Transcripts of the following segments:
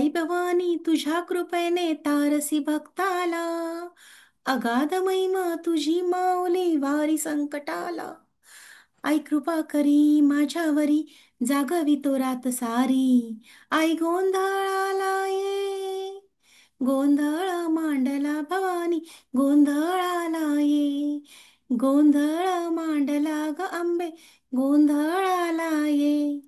आई भवानी तुझ्या कृपेने तारसी भक्ताला, अगाध महिमा तुझी माऊली वारी संकटाला. आई कृपा करी माझ्यावरी, जागवी तो रात सारी. आई गोंधळाला ये, गोंधळ मांडला भवानी, गोंधळाला ये. गोंधळ मांडला ग अंबे, गोंधळाला ये.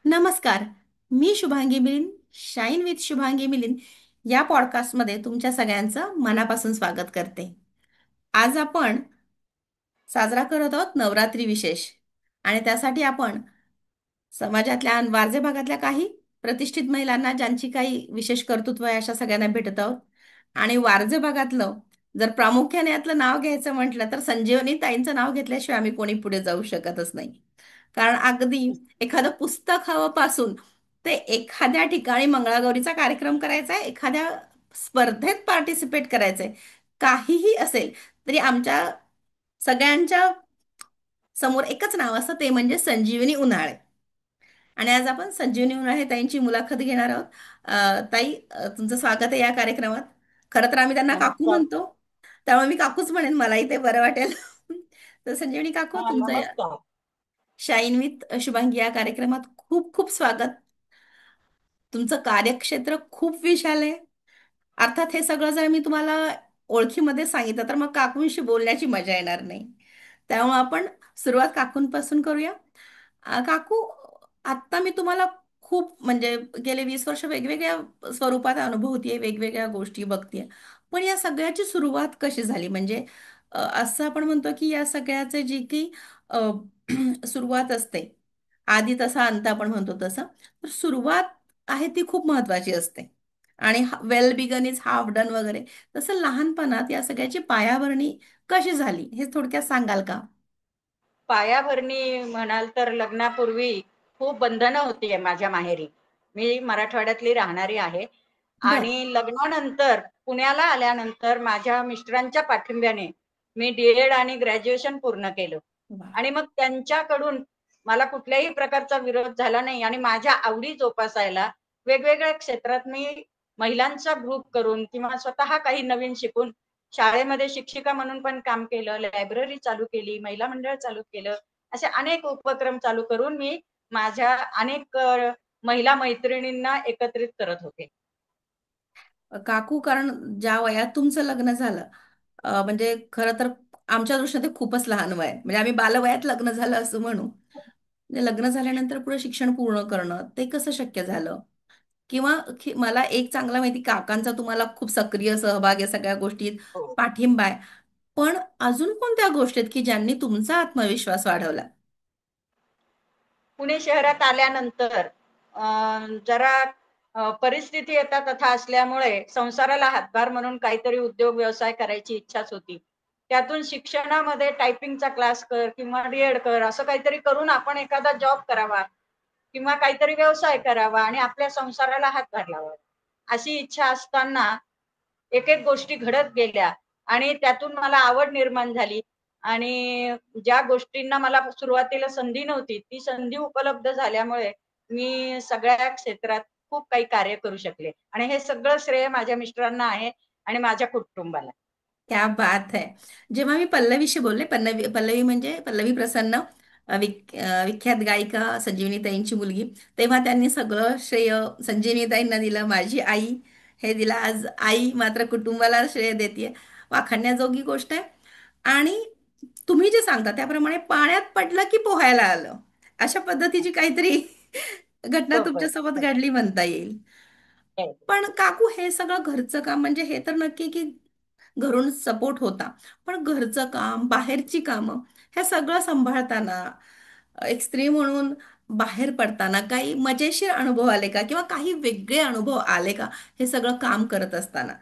नमस्कार, मी शुभांगी मिलिंद, शाईन विथ शुभांगी मिलिंद या पॉडकास्टमध्ये तुमच्या सगळ्यांचं मनापासून स्वागत करते. आज आपण साजरा करत आहोत नवरात्री विशेष, आणि त्यासाठी आपण समाजातल्या आणि वारजे भागातल्या काही प्रतिष्ठित महिलांना, ज्यांची काही विशेष कर्तृत्व आहे, अशा सगळ्यांना भेटत आहोत. आणि वारजे भागातलं जर प्रामुख्याने यातलं नाव घ्यायचं म्हटलं तर संजीवनी ताईंचं नाव घेतल्याशिवाय आम्ही कोणी पुढे जाऊ शकतच नाही. कारण अगदी एखादं पुस्तक हवं पासून ते एखाद्या ठिकाणी मंगळागौरीचा कार्यक्रम करायचा आहे, एखाद्या स्पर्धेत पार्टिसिपेट करायचंय, काहीही असेल तरी आमच्या सगळ्यांच्या समोर एकच नाव असतं, ते म्हणजे संजीवनी उन्हाळे. आणि आज आपण संजीवनी उन्हाळे ताईंची मुलाखत घेणार आहोत. ताई, तुमचं स्वागत आहे या कार्यक्रमात. खरं तर आम्ही त्यांना काकू नमस्कार. म्हणतो, त्यामुळे मी काकूच म्हणेन, मलाही ते बरं वाटेल. तर संजीवनी काकू, हा, तुमचं नमस्कार. शाईन विथ शुभांगी या कार्यक्रमात खूप खूप स्वागत. तुमचं कार्यक्षेत्र खूप विशाल आहे. अर्थात हे सगळं जर मी तुम्हाला ओळखीमध्ये सांगितलं तर मग काकूंशी बोलण्याची मजा येणार नाही. त्यामुळे आपण सुरुवात काकूंपासून करूया. काकू, आत्ता मी तुम्हाला खूप म्हणजे गेले 20 वर्ष वेगवेगळ्या स्वरूपात अनुभवतीये, वेगवेगळ्या गोष्टी बघतीये. पण या सगळ्याची सुरुवात कशी झाली? म्हणजे असं आपण म्हणतो की या सगळ्याचे जी की अ, सुरुवात असते, आधी तसा अंत आपण म्हणतो तसं, तर सुरुवात आहे ती खूप महत्वाची असते. आणि well begun is half done वगैरे, तसं लहानपणात या सगळ्याची पायाभरणी कशी झाली हे थोडक्यात सांगाल का? पायाभरणी म्हणाल तर लग्नापूर्वी खूप बंधनं होती माझ्या माहेरी. मी मराठवाड्यातली राहणारी आहे बर. आणि लग्नानंतर पुण्याला आल्यानंतर माझ्या मिस्टरांच्या पाठिंब्याने मी डी-एड आणि ग्रॅज्युएशन पूर्ण केलं. वा. आणि मग त्यांच्याकडून मला कुठल्याही प्रकारचा विरोध झाला नाही आणि माझ्या आवडी जोपासायला वेगवेगळ्या क्षेत्रात मी महिलांचा ग्रुप करून किंवा स्वतः काही नवीन शिकून शाळेमध्ये शिक्षिका म्हणून पण काम केलं, लायब्ररी चालू केली, महिला मंडळ चालू केलं. असे अनेक उपक्रम चालू करून मी माझ्या अनेक महिला मैत्रिणींना एकत्रित करत होते. काकू, कारण ज्या वयात तुमचं लग्न झालं, म्हणजे खरं तर आमच्या दृष्टीने ते खूपच लहान वय आहे. म्हणजे आम्ही बालवयात लग्न झालं असं म्हणू. म्हणजे लग्न झाल्यानंतर पुढे शिक्षण पूर्ण करणं ते कसं शक्य झालं? किंवा मला एक चांगला माहिती, काकांचा तुम्हाला खूप सक्रिय सहभाग आहे सगळ्या गोष्टीत, हो. पाठिंबा आहे. पण अजून कोणत्या गोष्टी आहेत की ज्यांनी तुमचा आत्मविश्वास वाढवला? पुणे शहरात आल्यानंतर जरा परिस्थिती येता तथा असल्यामुळे संसाराला हातभार म्हणून काहीतरी उद्योग व्यवसाय करायची इच्छाच होती. त्यातून शिक्षणामध्ये टायपिंगचा क्लास कर किंवा डी-एड कर असं काहीतरी करून आपण एखादा जॉब करावा किंवा काहीतरी व्यवसाय करावा आणि आपल्या संसाराला हातभार लावावा. अशी इच्छा असताना एक एक गोष्टी घडत गेल्या आणि त्यातून मला आवड निर्माण झाली आणि ज्या गोष्टींना मला सुरुवातीला संधी नव्हती ती संधी उपलब्ध झाल्यामुळे मी सगळ्या क्षेत्रात खूप काही कार्य करू शकले आणि हे सगळं श्रेय माझ्या मिस्टरांना आहे आणि माझ्या कुटुंबाला. क्या बात है. जेव्हा मी पल्लवीशी बोलले, पल्लवी पल्लवी म्हणजे पल्लवी प्रसन्न, विख्यात गायिका संजीवनीताईंची मुलगी, तेव्हा त्यांनी सगळं श्रेय संजीवनीताईंना दिलं. माझी आई हे दिलं. आज आई मात्र कुटुंबाला श्रेय देते, वाखाणण्याजोगी गोष्ट आहे. आणि तुम्ही जे सांगता त्याप्रमाणे पाण्यात पडलं की पोहायला आलं, अशा पद्धतीची काहीतरी घटना बरोबर. तुमच्यासोबत घडली म्हणता येईल. पण काकू, हे सगळं घरचं काम म्हणजे हे तर नक्की की घरून सपोर्ट होता, पण घरचं काम, बाहेरची कामं, हे सगळं सांभाळताना एक स्त्री म्हणून बाहेर पडताना काही मजेशीर अनुभव आले का, किंवा काही वेगळे अनुभव आले का हे सगळं काम करत असताना?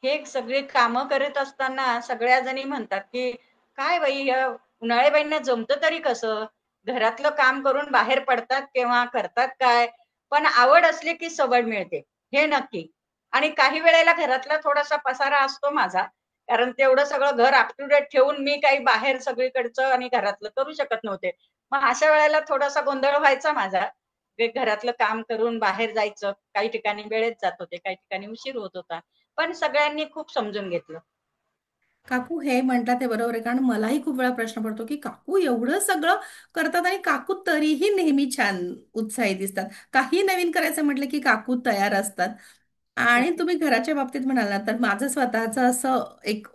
हे सगळे कामं करत असताना सगळ्या जणी म्हणतात, की "काय बाई या उन्हाळेबाईंना जमतं तरी कसं? घरातलं काम करून बाहेर पडतात केव्हा? करतात काय?" पण आवड असली की सवड मिळते, हे नक्की. आणि काही वेळेला घरातला थोडासा पसारा असतो माझा, कारण तेवढं सगळं घर अप टू डेट ठेवून मी काही बाहेर सगळीकडचं आणि घरातलं करू शकत नव्हते. मग अशा वेळेला थोडासा गोंधळ व्हायचा माझा. घरातलं काम करून बाहेर जायचं. काही ठिकाणी वेळेत जात होते, काही ठिकाणी उशीर होत होता. पण सगळ्यांनी खूप समजून घेतलं. काकू हे म्हणतात ते बरोबर आहे, कारण मलाही खूप वेळा प्रश्न पडतो की काकू एवढं सगळं करतात आणि काकू तरीही नेहमी छान उत्साही दिसतात. काही नवीन करायचं म्हटलं की काकू तयार असतात. आणि तुम्ही घराच्या बाबतीत म्हणाला तर माझं स्वतःचं असं एक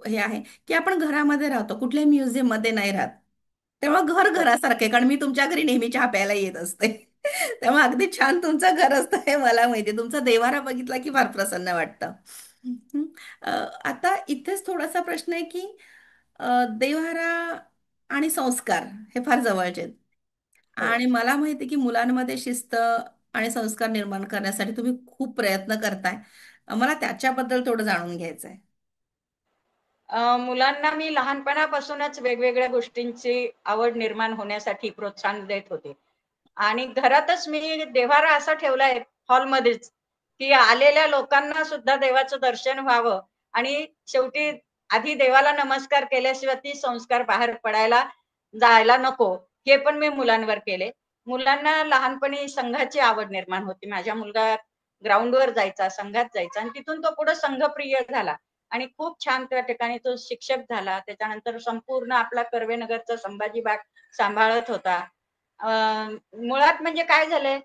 हे आहे की आपण घरामध्ये राहतो, कुठल्याही म्युझियम मध्ये नाही राहत. तेव्हा घर हो. घरासारखे, कारण मी तुमच्या घरी नेहमी चहा प्यायला येत असते. तेव्हा अगदी छान तुमचं घर असतं हे मला माहिती आहे. तुमचा देवारा बघितला की फार प्रसन्न वाटतं. हं. अ, आता इथेच थोडासा प्रश्न आहे की देव्हारा आणि संस्कार हे फार जवळचे आहेत. हो. आणि मला माहिती आहे की मुलांमध्ये शिस्त आणि संस्कार निर्माण करण्यासाठी तुम्ही खूप प्रयत्न करताय. मला त्याच्याबद्दल थोडं जाणून घ्यायचं आहे. मुलांना मी लहानपणापासूनच वेगवेगळ्या गोष्टींची आवड निर्माण होण्यासाठी प्रोत्साहन देत होते. आणि घरातच मी देव्हारा असा ठेवलाय हॉलमध्येच, की आलेल्या लोकांना सुद्धा देवाचं दर्शन व्हावं. आणि शेवटी आधी देवाला नमस्कार केल्याशिवाय ती संस्कार बाहेर पडायला जायला नको, हे पण मी मुलांवर केले. मुलांना लहानपणी संघाची आवड निर्माण होती. माझा मुलगा ग्राउंडवर जायचा, संघात जायचा आणि तिथून तो पुढे संघप्रिय झाला आणि खूप छान त्या ठिकाणी तो शिक्षक झाला. त्याच्यानंतर संपूर्ण आपला कर्वेनगरचा संभाजी बाग सांभाळत होता. मुळात म्हणजे काय झालंय,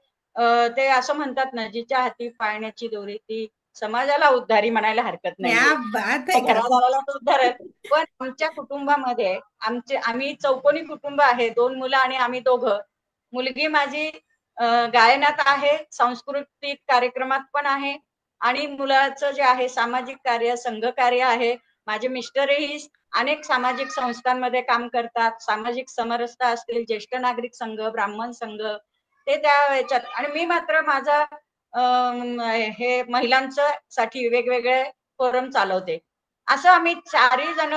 ते असं म्हणतात ना, जिच्या हाती पाळण्याची दोरी ती समाजाला उद्धारी म्हणायला हरकत नाहीये. क्या बात आहे त्या काकू. घरादारालाच उद्धारेल. पण आमच्या कुटुंबामध्ये आम्ही चौकोनी कुटुंब आहे. 2 मुलं आणि आम्ही दोघं. मुलगी माझी गायनात आहे, सांस्कृतिक कार्यक्रमात पण आहे आणि मुलाचं जे आहे सामाजिक कार्य, संघकार्य आहे. माझे मिस्टरही अनेक सामाजिक संस्थांमध्ये काम करतात. सामाजिक समरसता असतील, ज्येष्ठ नागरिक संघ, ब्राह्मण संघ, ते त्या ह्याच्यात. आणि मी मात्र माझा हे महिलांचं साठी वेगवेगळे फोरम चालवते. असं आम्ही चारही जण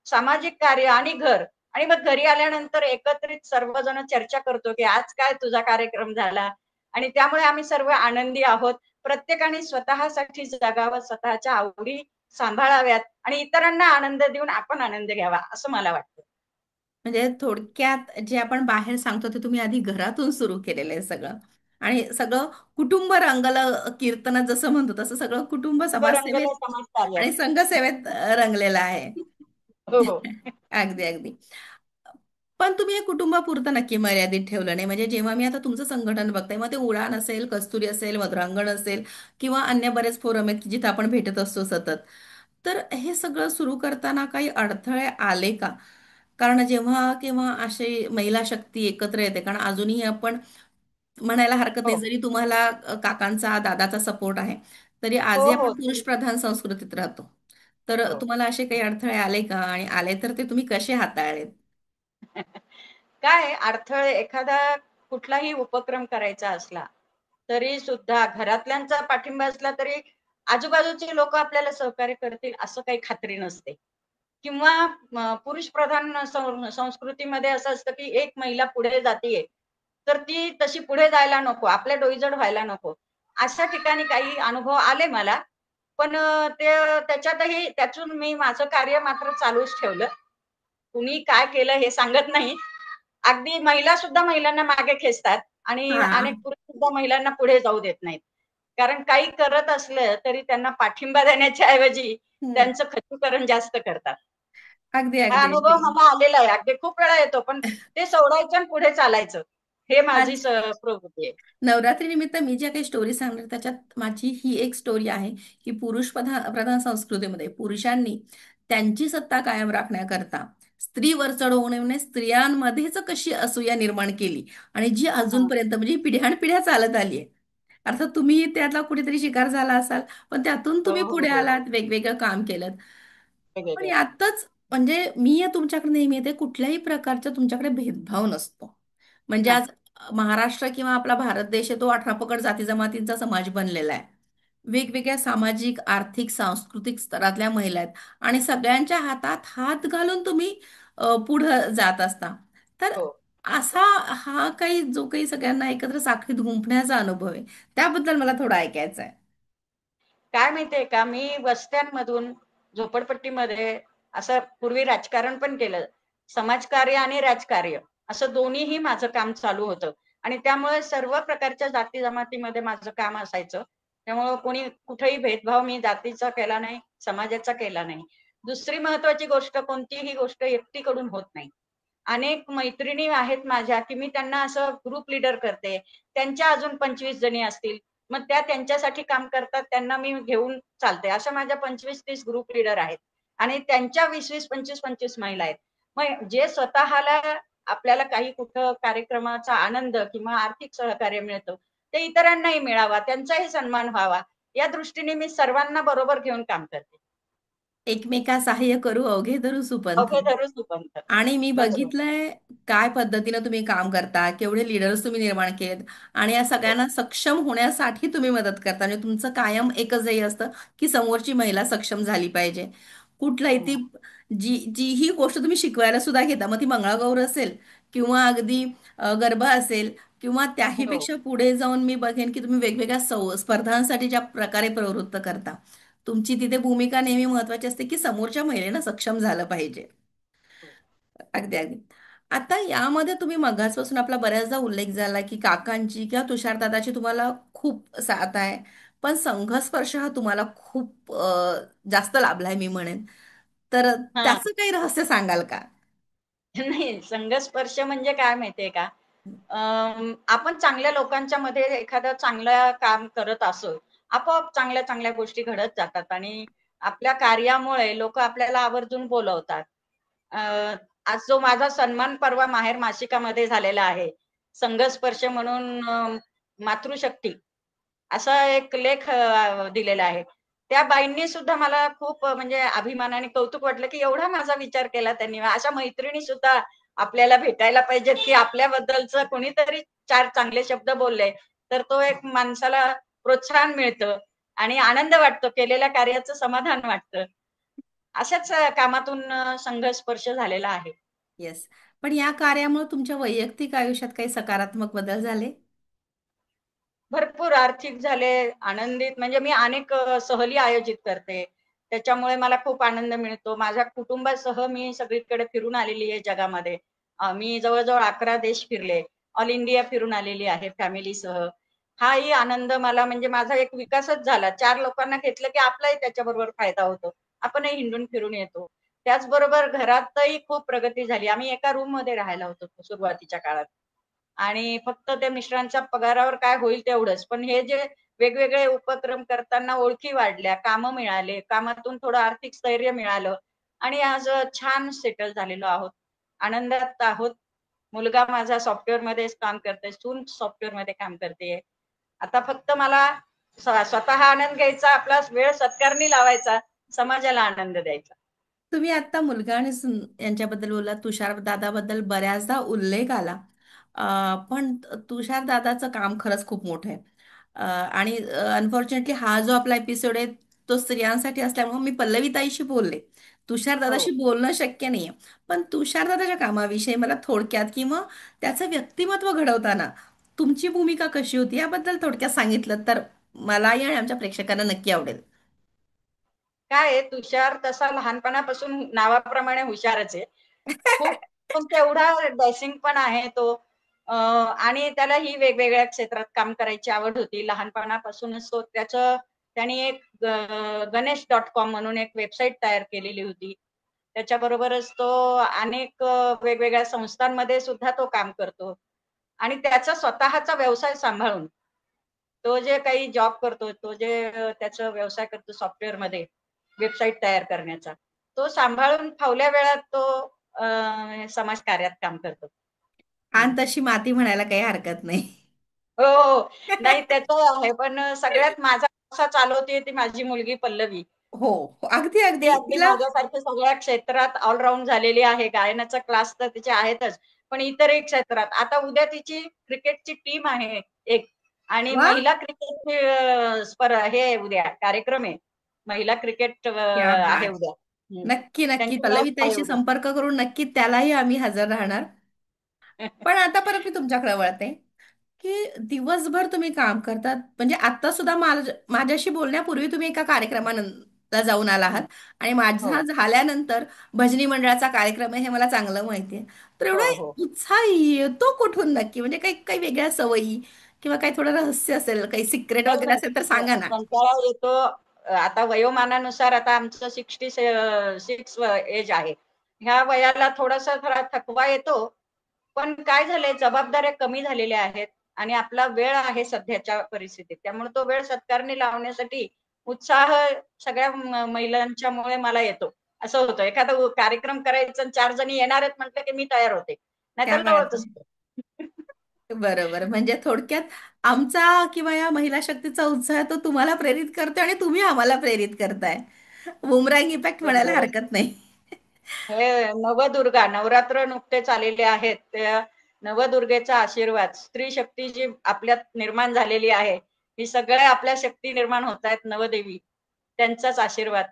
सामाजिक कार्य आणि घर, आणि मग घरी आल्यानंतर एकत्रित सर्वजण चर्चा करतो की आज काय तुझा कार्यक्रम झाला. आणि त्यामुळे आम्ही सर्व आनंदी आहोत. प्रत्येकाने स्वतःसाठी जगावं, स्वतःच्या आवडी सांभाळाव्यात आणि इतरांना आनंद देऊन आपण आनंद घ्यावा, असं मला वाटतं. म्हणजे थोडक्यात जे आपण बाहेर सांगतो ते तुम्ही आधी घरातून सुरू केलेलं आहे सगळं. आणि सगळं कुटुंब रंगलं, कीर्तनात जसं म्हणतो तसं सगळं कुटुंब रंगलं समाजसेवेत समाजकार्यात. आणि संघसेवेत रंगलेलं आहे. हो, हो. अगदी अगदी. पण तुम्ही हे कुटुंबापुरतं नक्की मर्यादित ठेवलं नाही. म्हणजे जेव्हा मी आता तुमचं संघटन बघते, मग ते उडाण असेल, कस्तुरी असेल, मधुरांगण असेल किंवा अन्य बरेच फोरम आहेत की जिथे आपण भेटत असतो सतत. तर हे सगळं सुरू करताना काही अडथळे आले का? कारण जेव्हा केव्हा अशी महिला शक्ती एकत्र येते, कारण अजूनही आपण म्हणायला हरकत नाही, हो, जरी तुम्हाला काकांचा, दादाचा सपोर्ट आहे, तरी हो, आजही हो. आपण पुरुष प्रधान संस्कृतीत राहतो. तर हो. तुम्हाला असे काही अडथळे आले का? आणि आले तर ते तुम्ही कसे हाताळलेत? काय अडथळे, एखादा कुठलाही उपक्रम करायचा असला तरी सुद्धा घरातल्यांचा पाठिंबा असला तरी आजूबाजूचे लोक आपल्याला सहकार्य करतील असं काही खात्री नसते. किंवा पुरुष प्रधान संस्कृतीमध्ये असं असतं की एक महिला पुढे जातीये तर ती तशी पुढे जायला नको, आपल्या डोईजड व्हायला नको. अशा ठिकाणी काही अनुभव आले मला. पण त्यातून मी माझं कार्य मात्र चालूच ठेवलं. कुणी काय केलं हे सांगत नाही. अगदी महिला सुद्धा महिलांना मागे खेचतात आणि हा. अनेक पुरुष सुद्धा महिलांना पुढे जाऊ देत नाहीत. कारण काही करत असलं तरी त्यांना पाठिंबा देण्याच्या ऐवजी हम्म. त्यांचं खच्चीकरण जास्त करतात. अगदी हा अगदी अनुभव अगदी. मला आलेला आहे. अगदी खूप वेळा येतो, पण ते सोडायचं आणि पुढे चालायचं. हे माझी आज प्रवृत्ती आहे. नवरात्री निमित्त मी ज्या काही स्टोरी सांगणार त्याच्यात माझी ही एक स्टोरी आहे की पुरुष प्रधान प्रधान संस्कृतीमध्ये पुरुषांनी त्यांची सत्ता कायम राखण्याकरता स्त्रीवर चढवून येऊन स्त्रियांमध्येच कशी असूया निर्माण केली, आणि जी हां. अजूनपर्यंत म्हणजे पिढ्यानपिढ्या चालत आली आहे. अर्थात तुम्ही त्यातला कुठेतरी शिकार झाला असाल, पण त्यातून हो, तुम्ही हो, पुढे हो. आलात, वेगवेगळं काम केलं. पण वेगवेगळं. यातच म्हणजे मी तुमच्याकडे नेहमी येते, कुठल्याही प्रकारचा तुमच्याकडे भेदभाव नसतो. म्हणजे आज नाही. महाराष्ट्र किंवा आपला भारत देश आहे तो 18 पगड जाती जमातींचा समाज बनलेला आहे. वेगवेगळ्या सामाजिक, आर्थिक, सांस्कृतिक स्तरातल्या महिला आहेत आणि सगळ्यांच्या हातात हात घालून तुम्ही पुढं जात असता. तर हो. असा हा काही जो काही सगळ्यांना एकत्र साखळीत गुंफण्याचा अनुभव आहे, त्याबद्दल मला थोडं ऐकायचं आहे. काय माहितीये का, मी वस्त्यांमधून झोपडपट्टीमध्ये असं पूर्वी राजकारण पण केलं. समाजकार्य आणि राजकार्य असं दोन्हीही माझं काम चालू होतं. आणि त्यामुळे सर्व प्रकारच्या जाती जमातीमध्ये माझं काम असायचं. त्यामुळं कोणी कुठेही भेदभाव मी जातीचा केला नाही, समाजाचा केला नाही. दुसरी महत्वाची गोष्ट, कोणतीही गोष्ट एकटीकडून होत नाही. अनेक मैत्रिणी आहेत माझ्या, की मी त्यांना असं ग्रुप लीडर करते. त्यांच्या अजून 25 जणी असतील. मग त्या त्यांच्यासाठी काम करतात, त्यांना मी घेऊन चालते. अशा माझ्या 25-30 ग्रुप लीडर आहेत आणि त्यांच्या 20-20, 25-25 महिला आहेत. मग जे स्वतःला आपल्याला काही कुठं कार्यक्रमाचा आनंद किंवा आर्थिक सहकार्य मिळतं, ते इतरांनाही मिळावा, त्यांचाही सन्मान व्हावा, या दृष्टीने मी सर्वांना बरोबर घेऊन काम करते. एकमेका सहाय्य करू अवघे धरू सुपंथ. अवघे धरू सुपंथ. आणि मी बरोबर. बघितलंय काय पद्धतीनं तुम्ही काम करता, केवढे लीडर्स तुम्ही निर्माण केलेत आणि या हो. सगळ्यांना सक्षम होण्यासाठी तुम्ही मदत करता. म्हणजे तुमचं कायम एकच ध्येय असतं की समोरची महिला सक्षम झाली पाहिजे. कुठलाही ती हं. जी ही गोष्ट तुम्ही शिकवायला सुद्धा घेता, मग ती मंगळागौर असेल किंवा अगदी गरबा असेल किंवा हो. त्याहीपेक्षा पुढे जाऊन मी बघेन की तुम्ही वेगवेगळ्या स्पर्धांसाठी ज्या प्रकारे प्रवृत्त करता, तुमची तिथे भूमिका नेहमी महत्वाची असते की समोरच्या महिलेनं सक्षम झालं पाहिजे. हो. अगदी अगदी. आता यामध्ये तुम्ही मगाचपासून आपला बऱ्याचदा उल्लेख झाला की काकांची किंवा तुषारदादाची तुम्हाला खूप साथ आहे, पण संघस्पर्श हा तुम्हाला खूप जास्त लाभलाय मी म्हणेन. तर हां. त्याचं काही रहस्य सांगाल का? नाही, संघस्पर्श म्हणजे काय माहितीये का? आपण चांगल्या लोकांच्या मध्ये एखादं चांगलं काम करत असो, आपोआप चांगल्या चांगल्या गोष्टी घडत जातात आणि आपल्या कार्यामुळे लोक आपल्याला आवर्जून बोलवतात. अ, आज जो माझा सन्मान परवा माहेर मासिकामध्ये झालेला आहे, संघस्पर्श म्हणून मातृशक्ती असा एक लेख दिलेला आहे. त्या बाईंनी सुद्धा मला खूप म्हणजे अभिमानाने कौतुक वाटलं, की एवढा माझा विचार केला त्यांनी. अशा मैत्रिणी सुद्धा आपल्याला भेटायला पाहिजेत, की आपल्याबद्दलचं कोणीतरी 4 चांगले शब्द बोलले, तर तो एक माणसाला प्रोत्साहन मिळतं आणि आनंद वाटतो, केलेल्या कार्याचं समाधान वाटतं. अशाच कामातून संघस्पर्श झालेला आहे. येस. पण या कार्यामुळे तुमच्या वैयक्तिक आयुष्यात काही सकारात्मक बदल झाले? भरपूर आर्थिक झाले, आनंदित म्हणजे मी अनेक सहली आयोजित करते. त्याच्यामुळे मला खूप आनंद मिळतो. माझ्या कुटुंबासह मी सगळीकडे फिरून आलेली आहे जगामध्ये. मी जवळ-जवळ 11 देश फिरले. ऑल इंडिया फिरून आलेली आहे फॅमिलीसह. हाही आनंद मला म्हणजे माझा एक विकासच झाला. 4 लोकांना घेतलं की आपलाही त्याच्याबरोबर फायदा होतो. आपणही हिंडून फिरून येतो. त्याचबरोबर घरातही खूप प्रगती झाली. आम्ही एका रूममध्ये राहायला होतो सुरुवातीच्या काळात. आणि फक्त त्या मिस्टरांच्या पगारावर काय होईल तेवढंच. पण हे जे वेगवेगळे उपक्रम करताना ओळखी वाढल्या, कामं मिळाले, कामातून थोडं आर्थिक स्थैर्य मिळालं आणि आज छान सेटल झालेलो आहोत. आनंदात आहोत. मुलगा माझा सॉफ्टवेअरमध्येच काम करतोय, सून सॉफ्टवेअरमध्ये काम करतेय. आता फक्त मला स्वतः आनंद घ्यायचा, आपला वेळ सत्कारणी लावायचा, समाजाला आनंद द्यायचा. तुम्ही आता मुलगा आणि सून यांच्याबद्दल बोलला, तुषार दादाबद्दल बऱ्याचदा उल्लेख आला. पण तुषार दादाचं काम खरंच खूप मोठं आहे. आणि अनफॉर्च्युनेटली हा जो आपला एपिसोड आहे तो स्त्रियांसाठी असल्यामुळे मी पल्लवी ताईशी बोलले. तुषार हो. दादाशी बोलणं शक्य नाहीये. पण तुषार दादाच्या कामाविषयी मला थोडक्यात किंवा त्याचं व्यक्तिमत्व घडवताना तुमची भूमिका कशी होती याबद्दल थोडक्यात सांगितलं तर मलाही आणि आमच्या प्रेक्षकांना नक्की आवडेल. काय आहे, तुषार तसा लहानपणापासून नावाप्रमाणे हुशारच आहे. खूप पण तेवढा डॅशिंग पण आहे तो. आणि त्याला ही वेगवेगळ्या क्षेत्रात काम करायची आवड होती. लहानपणापासूनच तो त्याने एक गणेश.com म्हणून एक वेबसाईट तयार केलेली होती. त्याच्याबरोबरच तो अनेक वेगवेगळ्या संस्थांमध्ये सुद्धा तो काम करतो. आणि त्याचा स्वतःचा व्यवसाय सांभाळून, तो जे काही जॉब करतो, तो जे त्याचा व्यवसाय करतो सॉफ्टवेअरमध्ये, वेबसाईट तयार करण्याचा, तो सांभाळून फावल्या वेळात तो समाजकार्यात काम करतो. आणि तशी माती म्हणायला काही हरकत नाही. हो, हो. नाही त्याचं आहे, पण सगळ्यात माझा कसा चालवते ती माझी मुलगी पल्लवी. हो, हो. अगदी ती अगदी अगदी तिला. माझ्यासारखी सगळ्या क्षेत्रात ऑलराउंड झालेली आहे. गायनाचा क्लास तर तिचे आहेतच, पण इतरही क्षेत्रात. आता उद्या तिची क्रिकेटची टीम आहे एक आणि वा, महिला क्रिकेटची स्पर्धा हे आहे उद्या कार्यक्रम आहे. महिला क्रिकेट क्या आहे बात. उद्या. हं. नक्की नक्की त्यांची मॅच पल्लवी आहे ताईशी उद्या. संपर्क करून नक्की त्यालाही आम्ही हजर राहणार. पण आता परत मी तुमच्याकडे वळते की दिवसभर तुम्ही काम करतात म्हणजे आता सुद्धा माझ्याशी बोलण्यापूर्वी तुम्ही एका कार्यक्रमानंतर ला जाऊन आला आहात हं. आणि हो, माझा झाल्यानंतर भजनी मंडळाचा कार्यक्रम आहे हे मला चांगलं माहिती आहे. तर हो, एवढा हो. उत्साह येतो कुठून नक्की? म्हणजे काही काही वेगळ्या सवयी किंवा काही थोडं रहस्य असेल, काही सिक्रेट नाही, वगैरे नाही. असेल तर सांगा ना. कंटाळा येतो. आता वयोमानानुसार आता आमचं 66 एज आहे. ह्या वयाला थोडासा खरा थकवा येतो. पण काय झालंय, जबाबदाऱ्या कमी झालेल्या आहेत आणि आपला वेळ आहे सध्याच्या परिस्थितीत. त्यामुळे तो वेळ सत्कारणी लावण्यासाठी उत्साह सगळ्या महिलांच्यामुळे मला येतो. असं होतं. एखादा कार्यक्रम करायचा आणि 4 जणी येणार आहेत म्हटलं, की मी तयार होते. क्या नाहीतर बात नव्हतंच. आहे. बरोबर. म्हणजे थोडक्यात आमचा किंवा या महिला शक्तीचा उत्साह तो तुम्हाला प्रेरित करतोय आणि तुम्ही आम्हाला प्रेरित करताय. बुमरँग इफेक्ट म्हणायला बरोबर आहे. हरकत नाही. हे नवदुर्गा, नवरात्र नुकतेच आलेले आहेत. त्या नवदुर्गेचा आशीर्वाद, स्त्री शक्ती जी आपल्यात निर्माण झालेली आहे, ही सगळ्या आपल्या शक्ती निर्माण होत आहेत नवदेवी. त्यांचाच आशीर्वाद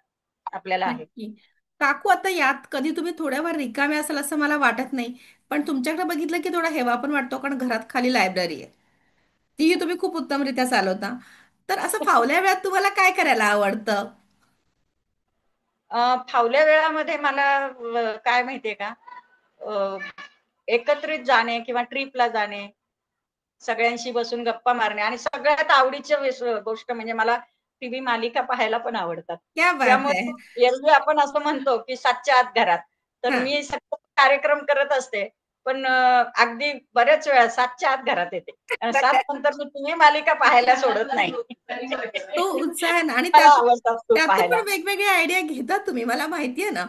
आपल्याला आहे. नक्की. काकू आता यात कधी तुम्ही थोड्यावर रिकामे असाल असं मला वाटत नाही. पण तुमच्याकडे बघितलं की थोडा हेवा पण वाटतो कारण घरात खाली लायब्ररी आहे. तीही तुम्ही खूप उत्तमरित्या चालवता. तर असं फावल्या वेळात तुम्हाला काय करायला आवडतं? फावल्या वेळामध्ये मला काय माहितीये का, अ, एकत्रित जाणे किंवा ट्रिपला जाणे, सगळ्यांशी बसून गप्पा मारणे आणि सगळ्यात आवडीची गोष्ट म्हणजे मला टीव्ही मालिका पाहायला पण आवडतात. क्या बात है. त्यामुळे एरवी आपण असं म्हणतो, की 7च्या आत घरात. तर हा. मी सतत कार्यक्रम करत असते. पण अगदी बऱ्याच वेळा 7च्या आत घरात येते. 7 नंतर मी टीव्ही मालिका पाहायला सोडत नाही. तो उत्साह आहे ना आणि मला आवडतात खूप त्यातून पाहायला. पण वेगवेगळे आयडिया घेतात तुम्ही मला माहिती आहे ना.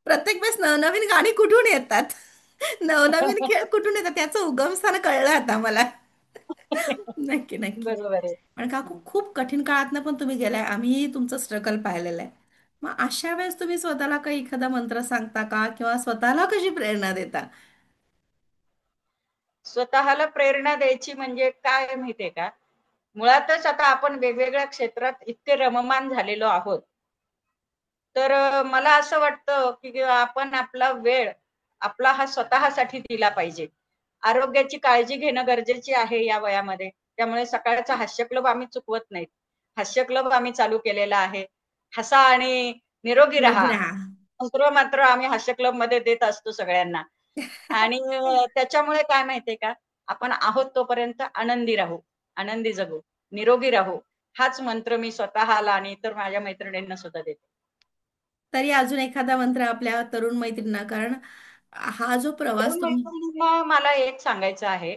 प्रत्येक वेळेस नवनवीन गाणी कुठून येतात? नवनवीन खेळ कुठून येतात त्याचं उगमस्थान कळलं आता मला. नक्की नक्की. बरोबर आहे. पण काकू खूप कठीण काळातनं पण तुम्ही गेलाय, आम्ही तुमचं स्ट्रगल पाहिलेलं आहे. मग अशा वेळेस तुम्ही स्वतःला काही एखादा मंत्र सांगता का किंवा स्वतःला कशी प्रेरणा देता? स्वतःला प्रेरणा द्यायची म्हणजे काय माहितीये का? मुळातच आता आपण वेगवेगळ्या क्षेत्रात इतके रममान झालेलो आहोत. तर मला असं वाटतं, की आपण आपला वेळ आपला हा स्वतःसाठी दिला पाहिजे. आरोग्याची काळजी घेणं गरजेची आहे या वयामध्ये. त्यामुळे सकाळचा हास्य क्लब आम्ही चुकवत नाहीत. हास्य क्लब आम्ही चालू केलेला आहे. हसा आणि निरोगी निरोगी राहा. राहा. मंत्र मात्र आम्ही हास्य क्लबमध्ये देत असतो सगळ्यांना. आणि त्याच्यामुळे काय माहितीये का, आपण आहोत तोपर्यंत आनंदी राहू, आनंदी जगू, निरोगी राहू. हाच मंत्र मी स्वतःला आणि इतर माझ्या मैत्रिणींना सुद्धा देते. तरी अजून एखादा मंत्र आपल्या तरुण मैत्रिणींना, कारण हा जो तरुण प्रवास तुम्ही. मैत्रिणींना मला एक सांगायचं आहे,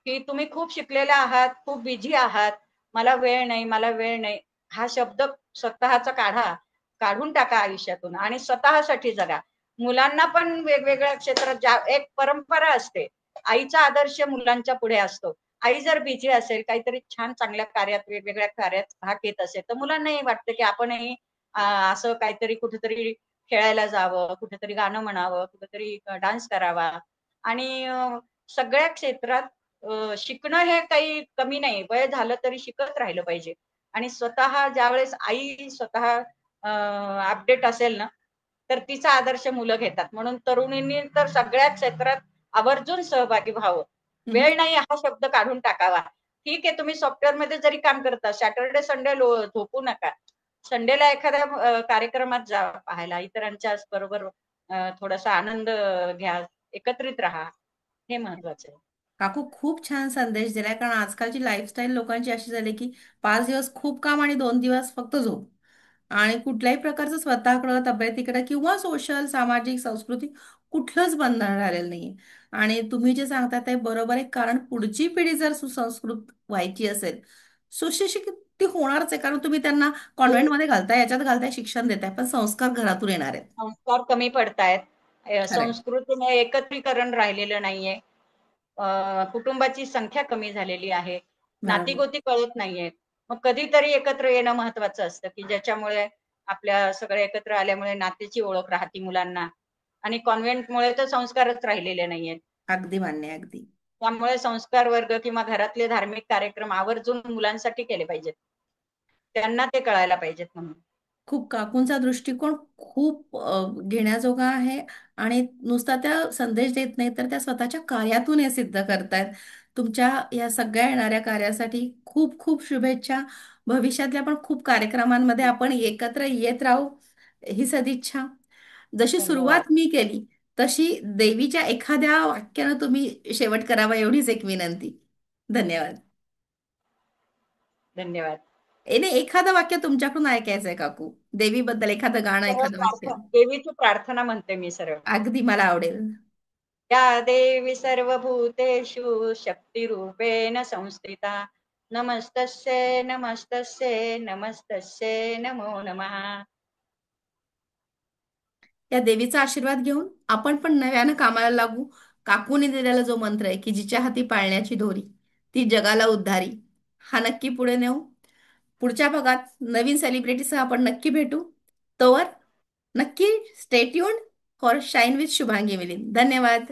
की तुम्ही खूप शिकलेल्या आहात, खूप बिझी आहात. मला वेळ नाही, मला वेळ नाही. हा शब्द स्वतःचा काढा. काढून टाका आयुष्यातून आणि स्वतःसाठी जगा. मुलांना पण वेगवेगळ्या क्षेत्रात एक परंपरा असते. आईचा आदर्श मुलांच्या पुढे असतो. आई जर बिझी असेल, काहीतरी छान चांगल्या कार्यात, वेगवेगळ्या कार्यात भाग घेत असेल, तर मुलांनाही वाटतं, की आपणही असं काहीतरी कुठेतरी खेळायला जावं, कुठेतरी गाणं म्हणावं, कुठेतरी डान्स करावा आणि सगळ्या क्षेत्रात शिकणं हे काही कमी नाही. वय झालं तरी शिकत राहिलं पाहिजे. आणि स्वतः ज्यावेळेस आई स्वतः अपडेट असेल ना, तर तिचा आदर्श मुलं घेतात. म्हणून तरुणींनी तर सगळ्या क्षेत्रात आवर्जून सहभागी व्हावं. हं. वेळ नाही हा शब्द काढून टाकावा. ठीक आहे, तुम्ही सॉफ्टवेअरमध्ये जरी काम करता, सॅटर्डे, संडे झोपू नका. संडेला एखाद्या कार्यक्रमात जा पाहायला. इतरांच्या बरोबर थोडासा आनंद घ्या, एकत्रित राहा. हे महत्वाचं आहे. काकू खूप छान संदेश दिलाय कारण आजकालची लाईफस्टाईल लोकांची अशी झाली की 5 दिवस खूप काम आणि 2 दिवस फक्त झोप. आणि कुठल्याही प्रकारचं स्वतःकडं तब्येतीकडे किंवा सोशल सामाजिक सांस्कृतिक कुठलंच बंधन राहिलेलं नाहीये. आणि तुम्ही जे सांगता ते बरोबर आहे कारण पुढची पिढी जर सुसंस्कृत व्हायची असेल, सुशिक्षित ती होणारच आहे कारण तुम्ही त्यांना कॉन्व्हेंटमध्ये घालताय, याच्यात घालताय, शिक्षण देताय, पण संस्कार घरातून येणार आहेत. संस्कार कमी पडतायत. खरंय. संस्कृतीने एकत्रीकरण राहिलेलं नाहीये. कुटुंबाची संख्या कमी झालेली आहे. बरोबर. नाती-गोती कळत नाहीयेत. मग कधीतरी एकत्र येणं महत्वाचं असतं, की ज्याच्यामुळे आपल्या सगळे एकत्र आल्यामुळे नातीची ओळख राहते मुलांना आणि कॉन्व्हेंटमुळे तर संस्कारच राहिलेले नाहीयेत. अगदी मान्य आहे, अगदी. त्यामुळे संस्कार वर्ग किंवा घरातले धार्मिक कार्यक्रम आवर्जून मुलांसाठी केले पाहिजेत. त्यांना ते कळायला पाहिजेत म्हणून. खूप काकूंचा दृष्टिकोन खूप घेण्याजोगा आहे आणि नुसता त्या संदेश देत नाही तर त्या स्वतःच्या कार्यातून हे सिद्ध करतायत. तुमच्या या सगळ्या येणाऱ्या कार्यासाठी खूप खूप शुभेच्छा. भविष्यातल्या पण खूप कार्यक्रमांमध्ये आपण एकत्र येत राहू, ही सदिच्छा. जशी धन्यवाद. सुरुवात मी केली, तशी देवीच्या एखाद्या वाक्यानं तुम्ही शेवट करावा, एवढीच एक विनंती. धन्यवाद. धन्यवाद. नाही, एखादं वाक्य तुमच्याकडून ऐकायचंय काकू, देवीबद्दल एखादं गाणं, सरळ एखादं वाक्य. प्रार्थना, देवीची प्रार्थना म्हणते मी सरळ. अगदी मला आवडेल. या देवी सर्वभूतेषु शक्तिरूपेण संस्थिता. नमस्तस्यै नमस्तस्यै नमस्तस्यै नमो नमः. या देवीचा आशीर्वाद घेऊन आपण पण नव्यानं कामाला लागू. काकूने दिलेला जो मंत्र आहे की जिच्या हाती पाळण्याची दोरी, ती जगाला उद्धारी, हा नक्की पुढे नेऊ. पुढच्या भागात नवीन सेलिब्रिटीसह आपण नक्की भेटू. तोवर नक्की stay tuned for shine with Shubhangi Milind. धन्यवाद.